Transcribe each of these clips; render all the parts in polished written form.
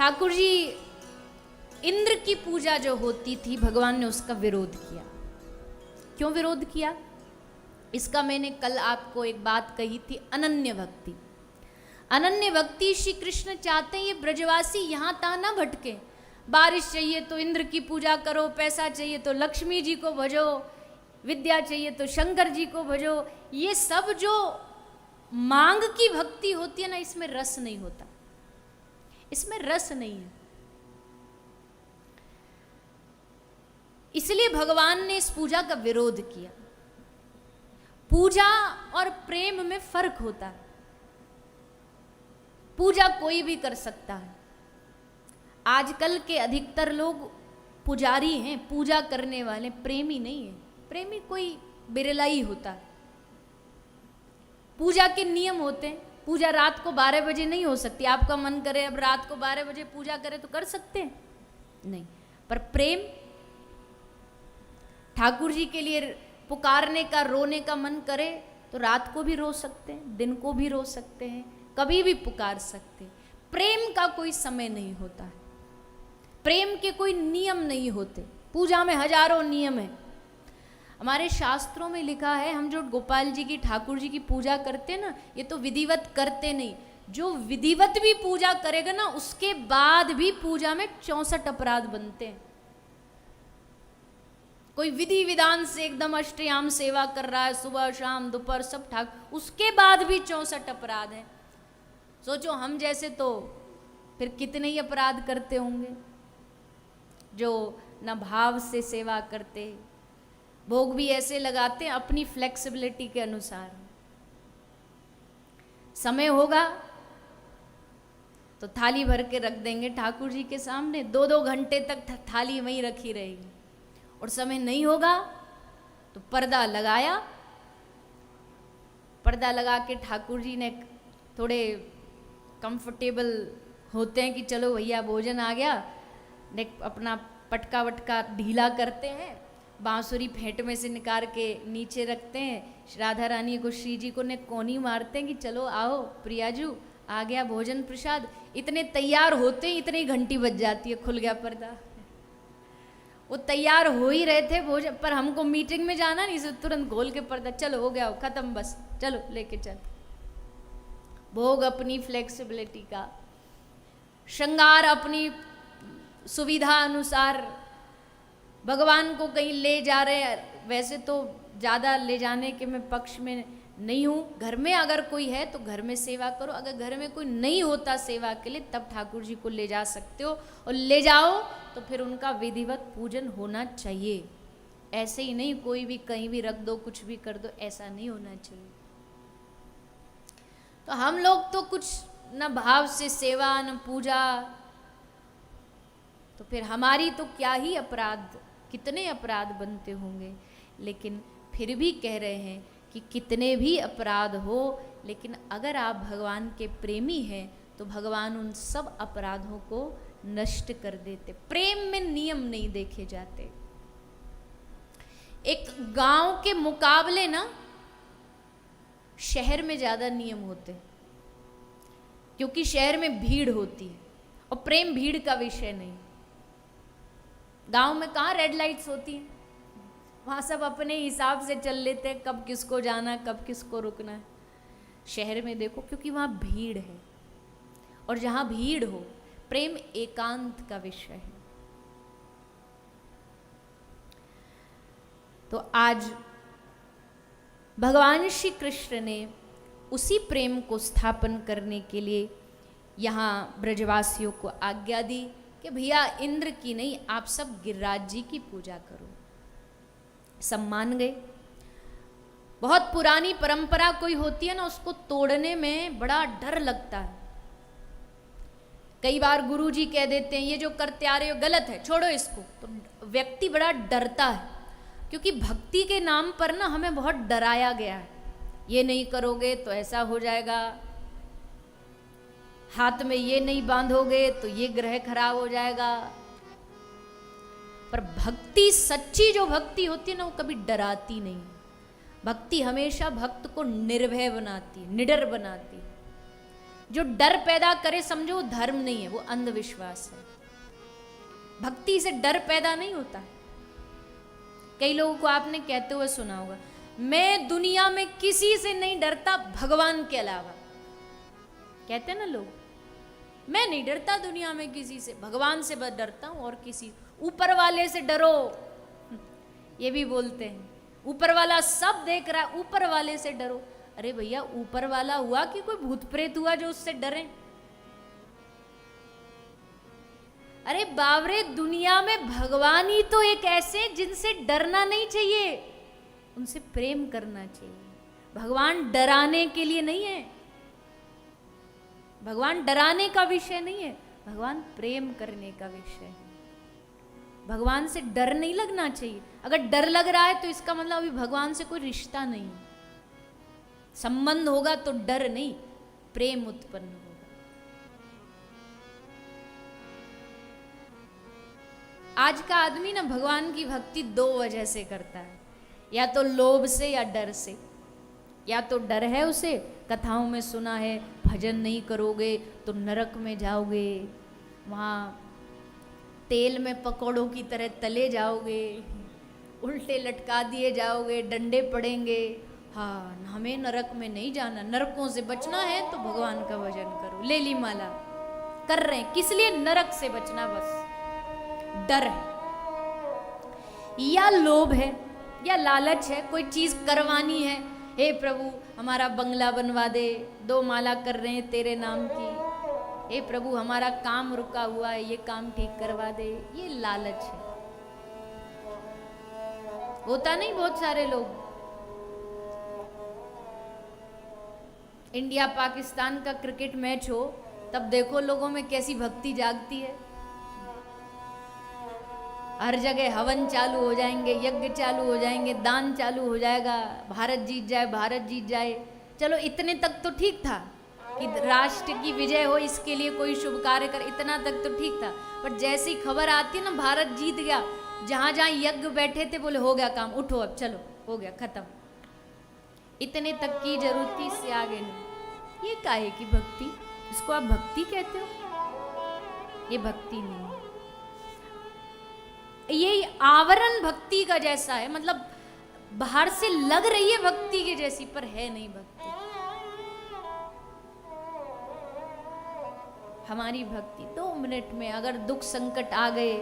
ठाकुर जी इंद्र की पूजा जो होती थी भगवान ने उसका विरोध किया। क्यों विरोध किया? इसका मैंने कल आपको एक बात कही थी, अनन्य भक्ति। अनन्य भक्ति श्री कृष्ण चाहते हैं ये ब्रजवासी यहाँ तहाँ ना भटके। बारिश चाहिए तो इंद्र की पूजा करो, पैसा चाहिए तो लक्ष्मी जी को भजो, विद्या चाहिए तो शंकर जी को भजो। ये सब जो मांग की भक्ति होती है ना, इसमें रस नहीं होता, इसमें रस नहीं है। इसलिए भगवान ने इस पूजा का विरोध किया। पूजा और प्रेम में फर्क होता है। पूजा कोई भी कर सकता है। आजकल के अधिकतर लोग पुजारी हैं, पूजा करने वाले, प्रेमी नहीं है। प्रेमी कोई बिरला ही होता है। पूजा के नियम होते हैं। पूजा रात को 12 बजे नहीं हो सकती। आपका मन करे अब रात को 12 बजे पूजा करे तो कर सकते हैं? नहीं। पर प्रेम, ठाकुर जी के लिए पुकारने का, रोने का मन करे तो रात को भी रो सकते हैं, दिन को भी रो सकते हैं, कभी भी पुकार सकते हैं। प्रेम का कोई समय नहीं होता है। प्रेम के कोई नियम नहीं होते। पूजा में हजारों नियम है। हमारे शास्त्रों में लिखा है, हम जो गोपाल जी की, ठाकुर जी की पूजा करते हैं ना, ये तो विधिवत करते नहीं। जो विधिवत भी पूजा करेगा ना, उसके बाद भी पूजा में 64 अपराध बनते हैं। कोई विधि विधान से एकदम अष्टयाम सेवा कर रहा है, सुबह शाम दोपहर सब ठाक, उसके बाद भी 64 अपराध हैं। सोचो हम जैसे तो फिर कितने ही अपराध करते होंगे, जो न भाव से सेवा करते, भोग भी ऐसे लगाते हैं अपनी फ्लेक्सिबिलिटी के अनुसार। समय होगा तो थाली भर के रख देंगे ठाकुर जी के सामने, 2-2 घंटे तक थाली वहीं रखी रहेगी। और समय नहीं होगा तो पर्दा लगाया, पर्दा लगा के ठाकुर जी ने थोड़े कंफर्टेबल होते हैं कि चलो भैया भोजन आ गया, ने अपना पटका वटका ढीला करते हैं, बांसुरी फेंट में से निकाल के नीचे रखते हैं, राधा रानी को, श्री जी को ने कोनी मारते हैं कि चलो आओ प्रियाजू, आ गया भोजन प्रसाद। इतने तैयार होते ही इतनी घंटी बज जाती है, खुल गया पर्दा। वो तैयार हो ही रहे थे भोजन, पर हमको मीटिंग में जाना नहीं, इसे तुरंत खोल के पर्दा, चलो हो गया, खत्म, बस चलो लेके चल। भोग अपनी फ्लेक्सिबिलिटी का, श्रृंगार अपनी सुविधा अनुसार। भगवान को कहीं ले जा रहे हैं, वैसे तो ज़्यादा ले जाने के मैं पक्ष में नहीं हूँ। घर में अगर कोई है तो घर में सेवा करो, अगर घर में कोई नहीं होता सेवा के लिए तब ठाकुर जी को ले जा सकते हो, और ले जाओ तो फिर उनका विधिवत पूजन होना चाहिए। ऐसे ही नहीं कोई भी कहीं भी रख दो, कुछ भी कर दो, ऐसा नहीं होना चाहिए। तो हम लोग तो कुछ न भाव से सेवा न पूजा, तो फिर हमारी तो क्या ही अपराध, कितने अपराध बनते होंगे। लेकिन फिर भी कह रहे हैं कि कितने भी अपराध हो, लेकिन अगर आप भगवान के प्रेमी हैं तो भगवान उन सब अपराधों को नष्ट कर देते। प्रेम में नियम नहीं देखे जाते। एक गांव के मुकाबले ना शहर में ज्यादा नियम होते हैं, क्योंकि शहर में भीड़ होती है और प्रेम भीड़ का विषय नहीं। गांव में कहाँ रेड लाइट्स होती हैं, वहाँ सब अपने हिसाब से चल लेते हैं, कब किसको जाना है, कब किसको रुकना है। शहर में देखो, क्योंकि वहाँ भीड़ है, और जहाँ भीड़ हो प्रेम एकांत का विषय है। तो आज भगवान श्री कृष्ण ने उसी प्रेम को स्थापन करने के लिए यहाँ ब्रजवासियों को आज्ञा दी कि भैया इंद्र की नहीं, आप सब गिरिराज जी की पूजा करो। सब मान गए। बहुत पुरानी परंपरा कोई होती है ना, उसको तोड़ने में बड़ा डर लगता है। कई बार गुरु जी कह देते हैं ये जो करते आ रहे हो गलत है, छोड़ो इसको, तो व्यक्ति बड़ा डरता है। क्योंकि भक्ति के नाम पर ना हमें बहुत डराया गया है, ये नहीं करोगे तो ऐसा हो जाएगा, हाथ में ये नहीं बांधोगे तो ये ग्रह खराब हो जाएगा। पर भक्ति, सच्ची जो भक्ति होती है ना, वो कभी डराती नहीं। भक्ति हमेशा भक्त को निर्भय बनाती है, निडर बनाती है। जो डर पैदा करे समझो वो धर्म नहीं है, वो अंधविश्वास है। भक्ति से डर पैदा नहीं होता। कई लोगों को आपने कहते हुए सुना होगा, मैं दुनिया में किसी से नहीं डरता भगवान के अलावा। कहते हैं ना लोग, मैं नहीं डरता दुनिया में किसी से, भगवान से बस डरता हूं, और किसी, ऊपर वाले से डरो, ये भी बोलते हैं। ऊपर वाला सब देख रहा है, ऊपर वाले से डरो। अरे भैया, ऊपर वाला हुआ कि कोई भूत प्रेत हुआ जो उससे डरे? अरे बावरे, दुनिया में भगवान ही तो एक ऐसे जिनसे डरना नहीं चाहिए, उनसे प्रेम करना चाहिए। भगवान डराने के लिए नहीं है, भगवान डराने का विषय नहीं है, भगवान प्रेम करने का विषय है। भगवान से डर नहीं लगना चाहिए। अगर डर लग रहा है तो इसका मतलब अभी भगवान से कोई रिश्ता नहीं, संबंध होगा तो डर नहीं, प्रेम उत्पन्न होगा। आज का आदमी ना भगवान की भक्ति दो वजह से करता है, या तो लोभ से या डर से। या तो डर है उसे, कथाओं में सुना है भजन नहीं करोगे तो नरक में जाओगे, वहाँ तेल में पकौड़ों की तरह तले जाओगे, उल्टे लटका दिए जाओगे, डंडे पड़ेंगे। हाँ, हमें नरक में नहीं जाना, नरकों से बचना है तो भगवान का भजन करो। ले ली माला, कर रहे हैं किस लिए? नरक से बचना, बस डर है। या लोभ है, या लालच है, कोई चीज करवानी है, हे प्रभु हमारा बंगला बनवा दे, 2 माला कर रहे हैं तेरे नाम की, हे प्रभु हमारा काम रुका हुआ है, ये काम ठीक करवा दे, ये लालच है। होता नहीं, बहुत सारे लोग, इंडिया पाकिस्तान का क्रिकेट मैच हो तब देखो लोगों में कैसी भक्ति जागती है। हर जगह हवन चालू हो जाएंगे, यज्ञ चालू हो जाएंगे, दान चालू हो जाएगा, भारत जीत जाए, भारत जीत जाए। चलो इतने तक तो ठीक था कि राष्ट्र की विजय हो, इसके लिए कोई शुभ कार्य कर, इतना तक तो ठीक था। पर जैसी खबर आती है ना भारत जीत गया, जहां जहां यज्ञ बैठे थे बोले हो गया काम, उठो अब चलो, हो गया खत्म, इतने तक की जरूरत थी, इससे आगे नहीं। ये काहे की भक्ति? इसको आप भक्ति कहते हो? ये भक्ति नहीं है। ये आवरण भक्ति का जैसा है, मतलब बाहर से लग रही है भक्ति के जैसी, पर है नहीं भक्ति। हमारी भक्ति 2 मिनट में, अगर दुख संकट आ गए,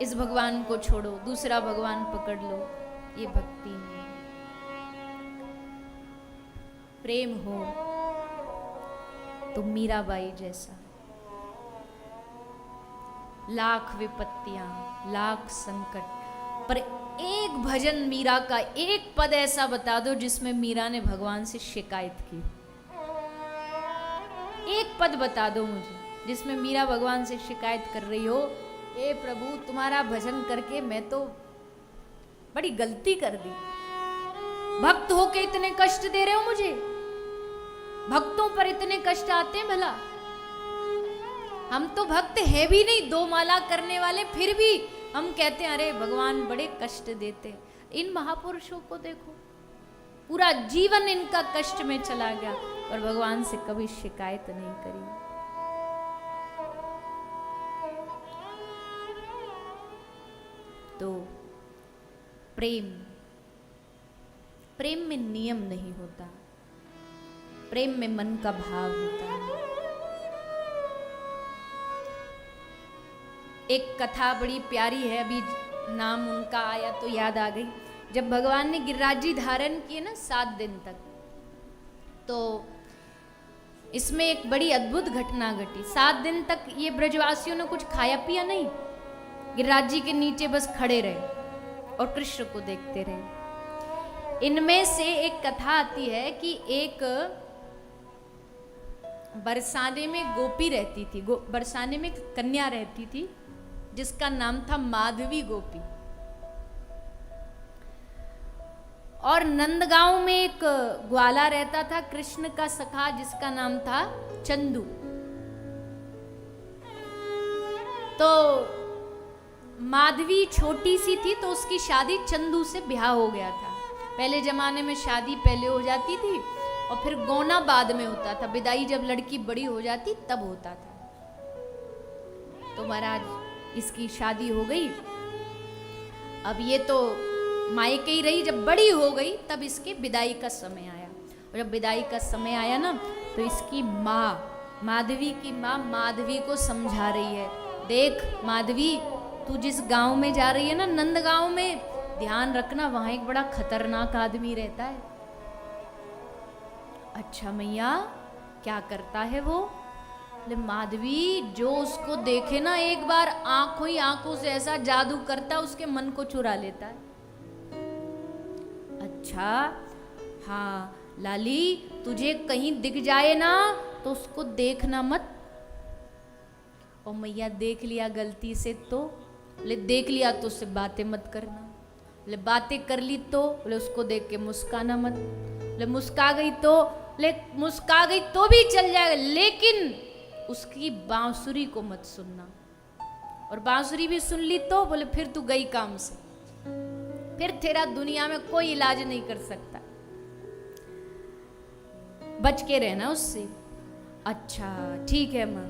इस भगवान को छोड़ो, दूसरा भगवान पकड़ लो, ये भक्ति नहीं है। प्रेम हो तो मीराबाई जैसा, लाख विपत्तियां, लाख संकट, पर एक भजन मीरा का, एक पद ऐसा बता दो जिसमें मीरा ने भगवान से शिकायत की। एक पद बता दो मुझे जिसमें मीरा भगवान से शिकायत कर रही हो, ए प्रभु तुम्हारा भजन करके मैं तो बड़ी गलती कर दी, भक्त होके इतने कष्ट दे रहे हो मुझे, भक्तों पर इतने कष्ट आते हैं भला? हम तो भक्त है भी नहीं, 2 माला करने वाले, फिर भी हम कहते हैं अरे भगवान बड़े कष्ट देते हैं। इन महापुरुषों को देखो, पूरा जीवन इनका कष्ट में चला गया और भगवान से कभी शिकायत नहीं करी। तो प्रेम, प्रेम में नियम नहीं होता, प्रेम में मन का भाव होता है। एक कथा बड़ी प्यारी है, अभी नाम उनका आया तो याद आ गई। जब भगवान ने गिरिराज धारण किए ना 7 दिन तक, तो इसमें एक बड़ी अद्भुत घटना घटी। 7 दिन तक ये ब्रजवासियों ने कुछ खाया पिया नहीं, गिरिराज जी के नीचे बस खड़े रहे और कृष्ण को देखते रहे। इनमें से एक कथा आती है कि एक बरसाने में गोपी रहती थी, बरसाने में कन्या रहती थी जिसका नाम था माधवी गोपी। और नंदगांव में एक ग्वाला रहता था कृष्ण का सखा जिसका नाम था चंदू। तो माधवी छोटी सी थी तो उसकी शादी चंदू से ब्याह हो गया था। पहले जमाने में शादी पहले हो जाती थी और फिर गौना बाद में होता था, विदाई जब लड़की बड़ी हो जाती तब होता था। तो महाराज इसकी शादी हो गई। अब ये तो मायके ही रही, जब बड़ी हो गई तब इसके विदाई का समय आया। और जब विदाई का समय आया ना, तो इसकी माँ, माधवी की माँ माधवी को समझा रही है, देख माधवी, तू जिस गांव में जा रही है ना, नंद गांव में, ध्यान रखना वहां एक बड़ा खतरनाक आदमी रहता है। अच्छा मैया, क्या करता है वो? ले माधवी, जो उसको देखे ना एक बार आंखों ही आंखों से ऐसा जादू करता है, उसके मन को चुरा लेता है। अच्छा हाँ लाली, तुझे कहीं दिख जाए ना तो उसको देखना मत। और मैया देख लिया गलती से तो? बोले देख लिया तो उससे बातें मत करना। बोले बातें कर ली तो? बोले उसको देख के मुस्काना मत। बोले मुस्का गई तो? बोले मुस्का गई तो भी चल जाएगा, लेकिन उसकी बांसुरी को मत सुनना। और बांसुरी भी सुन ली तो? बोले फिर तू गई काम से, फिर तेरा दुनिया में कोई इलाज नहीं कर सकता, बच के रहना उससे। अच्छा ठीक है माँ।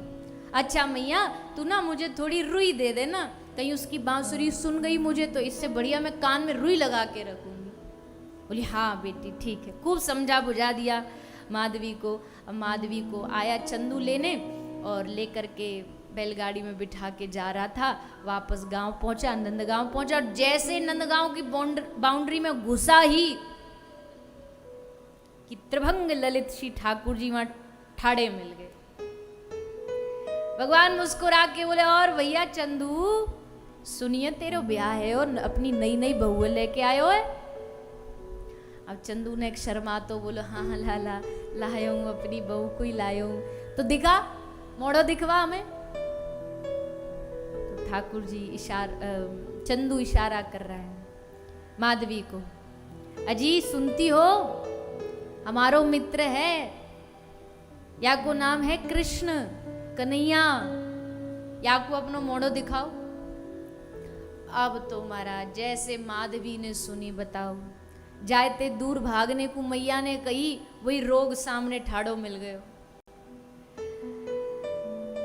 अच्छा मैया, तू ना मुझे थोड़ी रुई दे देना, कहीं उसकी बांसुरी सुन गई मुझे तो इससे बढ़िया मैं कान में रुई लगा के रखूंगी। बोली हाँ बेटी ठीक है। खूब समझा बुझा दिया माधवी को। अब माधवी को आया चंदू लेने, और लेकर के बैलगाड़ी में बिठा के जा रहा था। वापस गांव पहुंचा, नंदगांव पहुंचा। और जैसे नंदगांव की बाउंड्री में घुसा ही कि त्रिभंग ललित श्री ठाकुर जी वहां ठाड़े मिल गए। भगवान मुस्कुरा के बोले, और भैया चंदू सुनिए, तेरे ब्याह है और अपनी नई नई बहू लेके आयो है। अब चंदू ने एक शर्मा तो बोलो, हाँ हाँ लाला लाया हूँ, अपनी बहू को ही लाया हूँ। तो दिखा, मोड़ो दिखवा हमें। तो ठाकुर जी चंदू इशारा कर रहा है माधवी को, अजी सुनती हो, हमारो मित्र है, या को नाम है कृष्ण कन्हैया, या को अपनो मोड़ो दिखाओ। अब तो महाराज जैसे माधवी ने सुनी, बताओ, जाते दूर भागने को मैया ने कही, वही रोग सामने ठाड़ो मिल गयो।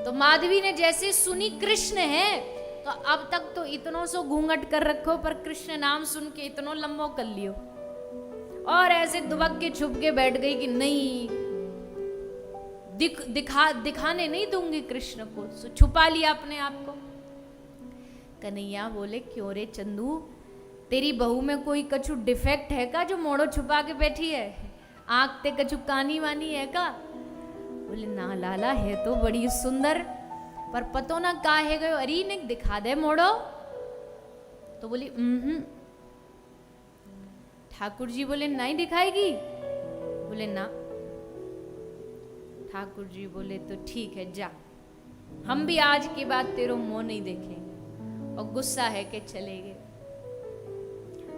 तो माधवी ने जैसे सुनी कृष्ण है, तो अब तक तो इतनो सो घूंघट कर रखो, पर कृष्ण नाम सुन के इतनो लंबो कर लियो, और ऐसे दुबक के छुप के बैठ गई कि नहीं, दिखाने नहीं दूंगी कृष्ण को। सो छुपा लिया अपने आप को। कन्हैया बोले, क्यों रे चंदू, तेरी बहू में कोई कछु डिफेक्ट है का जो मोड़ो छुपा के बैठी है? आंख ते कछु कानी वानी है का? बोले ना लाला, है तो बड़ी सुंदर, पर पतो ना का है गयो, अरे ने दिखा दे मोड़ो। तो बोली ठाकुर जी बोले नहीं दिखाएगी? बोले ना। ठाकुर जी बोले तो ठीक है, जा, हम भी आज के बाद तेरो मुंह नहीं देखेंगे। और गुस्सा है के चले गए।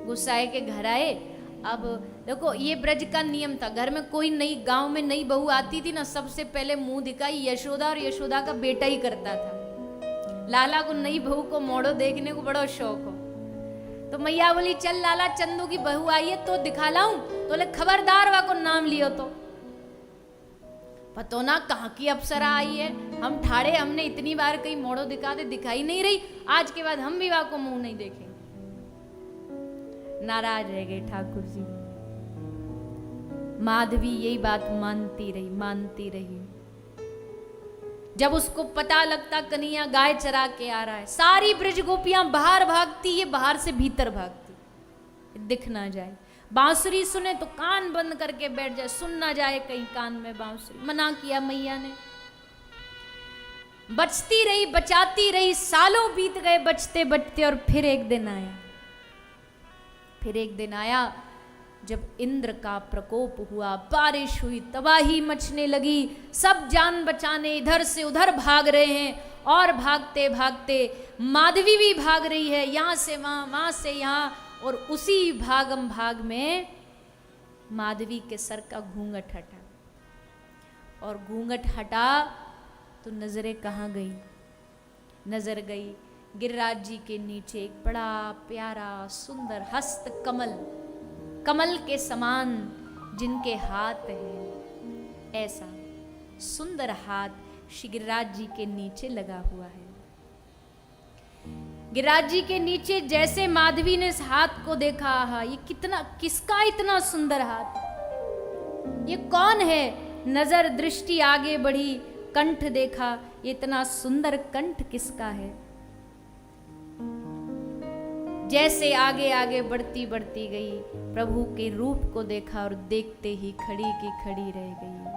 गुस्सा है के घर आए। अब देखो, ये ब्रज का नियम था, घर में कोई नई, गांव में नई बहू आती थी ना, सबसे पहले मुंह दिखाई यशोदा, और यशोदा का बेटा ही करता था। लाला को नई बहू को मोड़ो देखने को बड़ा शौक हो। तो मैया बोली, चल लाला, चंदू की बहू आई है तो दिखा लाऊं? तो बोले खबरदार वा को नाम लियो तो। पतो ना कहाँ की अप्सरा आई है, हम ठाड़े, हमने इतनी बार कहीं मोड़ो दिखा दे, दिखाई नहीं रही, आज के बाद हम भी वा को मुंह नहीं देखेंगे। नाराज रह गए ठाकुर जी। माधवी यही बात मानती रही। जब उसको पता लगता कन्हैया गाय चरा के आ रहा है, सारी ब्रज गोपियां बाहर भागती, ये बाहर से भीतर भागती, दिख ना जाए। बांसुरी सुने तो कान बंद करके बैठ जाए, सुन ना जाए कहीं कान में बांसुरी। मना किया मैया ने, बचती रही, बचाती रही, सालों बीत गए बचते बचते। और फिर एक दिन आया जब इंद्र का प्रकोप हुआ, बारिश हुई, तबाही मचने लगी, सब जान बचाने इधर से उधर भाग रहे हैं। और भागते भागते माधवी भी भाग रही है, यहां से वहां, वहां से यहां। और उसी भागम भाग में माधवी के सर का घूंघट हटा। और घूंघट हटा तो नजरें कहाँ गई? नजर गई गिरिराज जी के नीचे एक बड़ा प्यारा सुंदर हस्त कमल, कमल के समान जिनके हाथ हैं, ऐसा सुंदर हाथ श्री गिरिराज जी के नीचे लगा हुआ है। गिरिराज जी के नीचे जैसे माधवी ने इस हाथ को देखा, हा ये कितना, किसका इतना सुंदर हाथ, ये कौन है? नजर दृष्टि आगे बढ़ी, कंठ देखा, ये इतना सुंदर कंठ किसका है? जैसे आगे आगे बढ़ती बढ़ती गई, प्रभु के रूप को देखा और देखते ही खड़ी की खड़ी रह गई।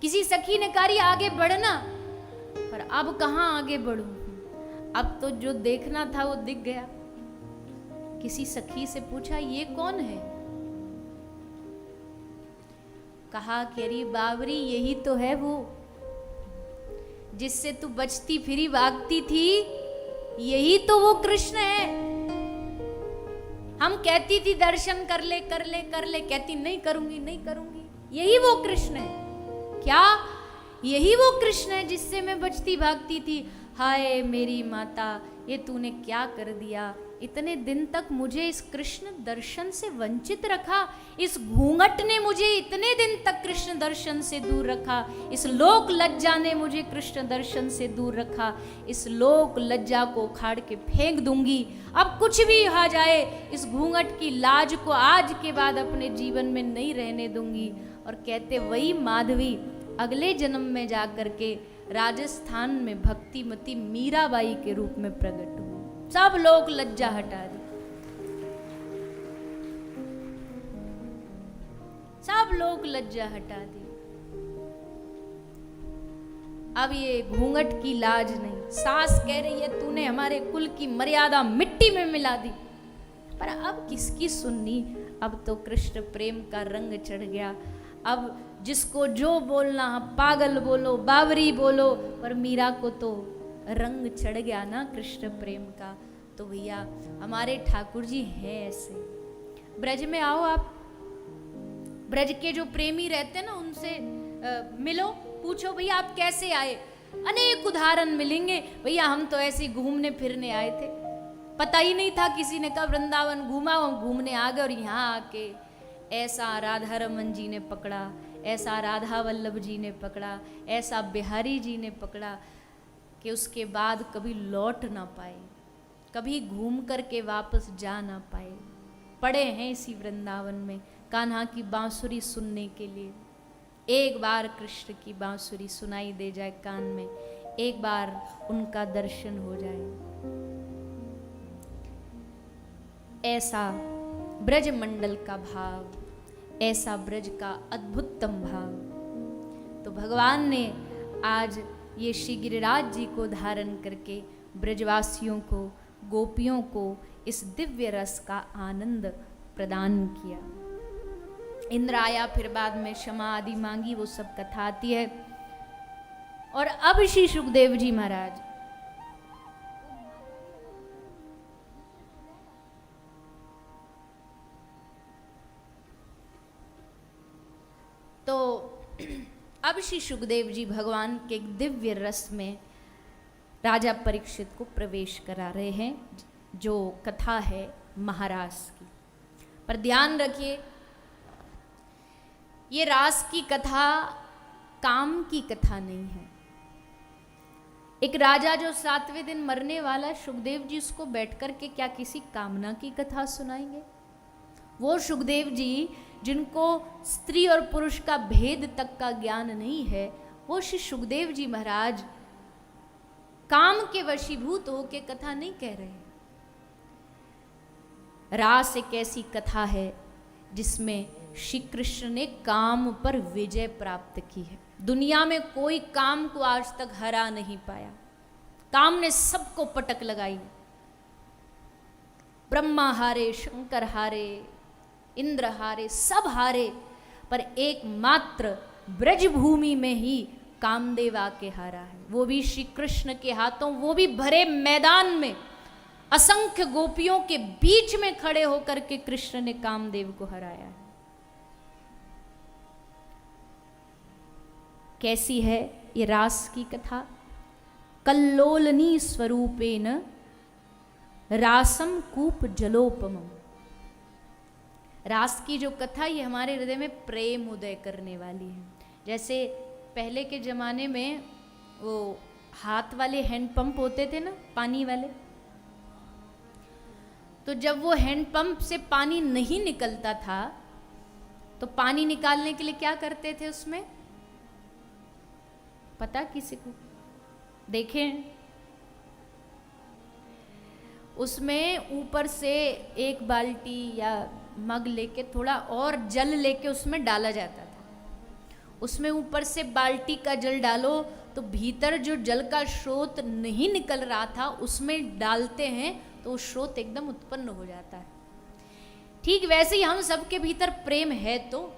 किसी सखी ने कहा आगे बढ़ना, पर अब कहां आगे बढ़ूं, अब तो जो देखना था वो दिख गया। किसी सखी से पूछा ये कौन है? कहा कि अरे बावरी, यही तो है वो जिससे तू बचती फिरी भागती थी, यही तो वो कृष्ण है। हम कहती थी दर्शन कर ले कर ले कर ले, कहती नहीं करूंगी नहीं करूंगी, यही वो कृष्ण है। क्या यही वो कृष्ण है जिससे मैं बचती भागती थी? हाय मेरी माता, ये तूने क्या कर दिया, इतने दिन तक मुझे इस कृष्ण दर्शन से वंचित रखा, इस घूंघट ने मुझे इतने दिन तक कृष्ण दर्शन से दूर रखा, इस लोक लज्जा ने मुझे कृष्ण दर्शन से दूर रखा, इस लोक लज्जा को उखाड़ के फेंक दूंगी, अब कुछ भी आ जाए, इस घूंघट की लाज को आज के बाद अपने जीवन में नहीं रहने दूंगी। और कहते वही माधवी अगले जन्म में जाकर के राजस्थान में भक्तिमती मीराबाई के रूप में प्रकट हुई। सब लोग लज्जा हटा दी, सब लोग लज्जा हटा दी। अब ये घूंघट की लाज नहीं, सास कह रही है तूने हमारे कुल की मर्यादा मिट्टी में मिला दी, पर अब किसकी सुननी? अब तो कृष्ण प्रेम का रंग चढ़ गया। अब जिसको जो बोलना, पागल बोलो, बावरी बोलो, पर मीरा को तो रंग चढ़ गया ना कृष्ण प्रेम का। तो भैया हमारे ठाकुर जी हैं ऐसे। ब्रज में आओ आप, ब्रज के जो प्रेमी रहते हैं ना उनसे मिलो, पूछो भैया आप कैसे आए, अनेक उदाहरण मिलेंगे। भैया हम तो ऐसे घूमने फिरने आए थे, पता ही नहीं था, किसी ने कहा वृंदावन घूमा, हम घूमने आ गए और यहाँ आके ऐसा राधा रमन जी ने पकड़ा, ऐसा राधा वल्लभ जी ने पकड़ा, ऐसा बिहारी जी ने पकड़ा कि उसके बाद कभी लौट ना पाए, कभी घूम करके वापस जा ना पाए। पड़े हैं इसी वृंदावन में कान्हा की बांसुरी सुनने के लिए। एक बार कृष्ण की बांसुरी सुनाई दे जाए कान में, एक बार उनका दर्शन हो जाए, ऐसा ब्रज मंडल का भाव, ऐसा ब्रज का अद्भुतम भाव। तो भगवान ने आज ये श्री गिरिराज जी को धारण करके ब्रजवासियों को, गोपियों को इस दिव्य रस का आनंद प्रदान किया। इंद्र आया, फिर बाद में क्षमा आदि मांगी, वो सब कथा आती है। और अब श्री सुखदेव जी महाराज तो अब श्री सुखदेव जी भगवान के दिव्य रस में राजा परीक्षित को प्रवेश करा रहे हैं, जो कथा है महारास की। पर ध्यान रखिए, ये रास की कथा काम की कथा नहीं है। एक राजा जो 7वें दिन मरने वाला, सुखदेव जी उसको बैठ कर के क्या किसी कामना की कथा सुनाएंगे? वो सुखदेव जी जिनको स्त्री और पुरुष का भेद तक का ज्ञान नहीं है, वो श्री सुखदेव जी महाराज काम के वशीभूत होके कथा नहीं कह रहे। रास एक ऐसी कथा है जिसमें श्री कृष्ण ने काम पर विजय प्राप्त की है। दुनिया में कोई काम को आज तक हरा नहीं पाया, काम ने सबको पटक लगाई। ब्रह्मा हारे, शंकर हारे, इंद्र हारे, सब हारे, पर एकमात्र ब्रजभूमि में ही कामदेव आके हारा है, वो भी श्री कृष्ण के हाथों, वो भी भरे मैदान में असंख्य गोपियों के बीच में खड़े होकर के कृष्ण ने कामदेव को हराया है। कैसी है ये रास की कथा? कल्लोलनी स्वरूपेण रासम कूप जलोपमम। रास की जो कथा ये हमारे हृदय में प्रेम उदय करने वाली है। जैसे पहले के ज़माने में वो हाथ वाले हैंडपंप होते थे ना, पानी वाले, तो जब वो हैंडपंप से पानी नहीं निकलता था तो पानी निकालने के लिए क्या करते थे उसमें, पता किसी को? देखें, उसमें ऊपर से एक बाल्टी या मग लेके थोड़ा और जल लेके उसमें डाला जाता था। उसमें ऊपर से बाल्टी का जल डालो तो भीतर जो जल का स्रोत नहीं निकल रहा था उसमें डालते हैं तो वो स्रोत एकदम उत्पन्न हो जाता है। ठीक वैसे ही हम सबके भीतर प्रेम है, तो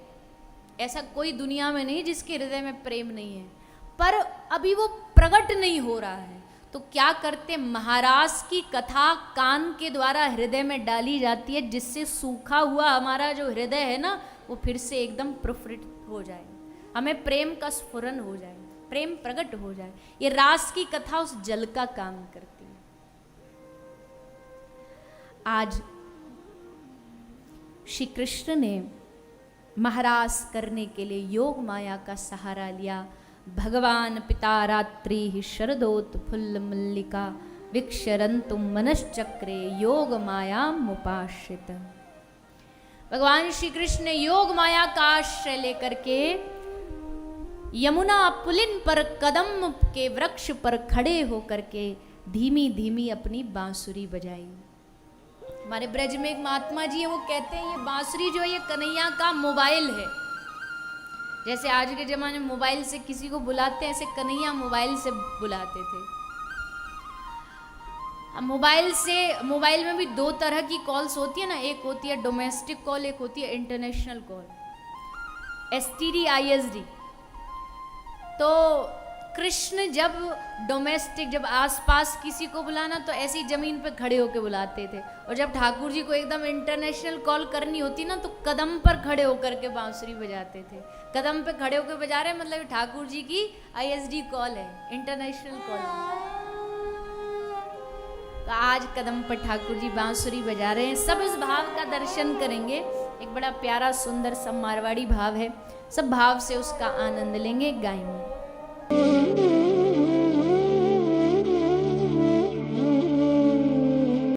ऐसा कोई दुनिया में नहीं जिसके हृदय में प्रेम नहीं है, पर अभी वो प्रकट नहीं हो रहा है। तो क्या करते, महाराज की कथा कान के द्वारा हृदय में डाली जाती है, जिससे सूखा हुआ हमारा जो हृदय है ना वो फिर से एकदम प्रफुल्लित हो जाए, हमें प्रेम का स्फुरन हो जाए, प्रेम प्रकट हो जाए। ये रास की कथा उस जल का काम करती है। आज श्री कृष्ण ने महारास करने के लिए योग माया का सहारा लिया। भगवान पिता रात्रि शरदोत्फुल्ल मल्लिका विक्षरन्तु मनश्चक्रे योग माया मुपाश्रित। भगवान श्री कृष्ण ने योग माया का आश्रय लेकर के यमुना पुलिन पर कदम के वृक्ष पर खड़े होकर के धीमी धीमी अपनी बांसुरी बजाई। हमारे ब्रज में एक महात्मा जी है, वो कहते हैं ये बांसुरी जो है ये कन्हैया का मोबाइल है। जैसे आज के ज़माने में मोबाइल से किसी को बुलाते हैं, ऐसे कन्हैया मोबाइल से बुलाते थे। मोबाइल में भी दो तरह की कॉल्स होती है ना, एक होती है डोमेस्टिक कॉल, एक होती है इंटरनेशनल कॉल, STD ISD। तो कृष्ण जब डोमेस्टिक, जब आसपास किसी को बुलाना तो ऐसी जमीन पे खड़े होकर बुलाते थे, और जब ठाकुर जी को एकदम इंटरनेशनल कॉल करनी होती ना तो कदम पर खड़े होकर के बांसुरी बजाते थे। कदम पे खड़े होकर बजा रहे मतलब ठाकुर जी की ISD कॉल है, इंटरनेशनल कॉल। तो आज कदम पर ठाकुर जी बांसुरी बजा रहे हैं। सब इस भाव का दर्शन करेंगे। एक बड़ा प्यारा सुंदर सा मारवाड़ी भाव है, सब भाव से उसका आनंद लेंगे, गाएंगे।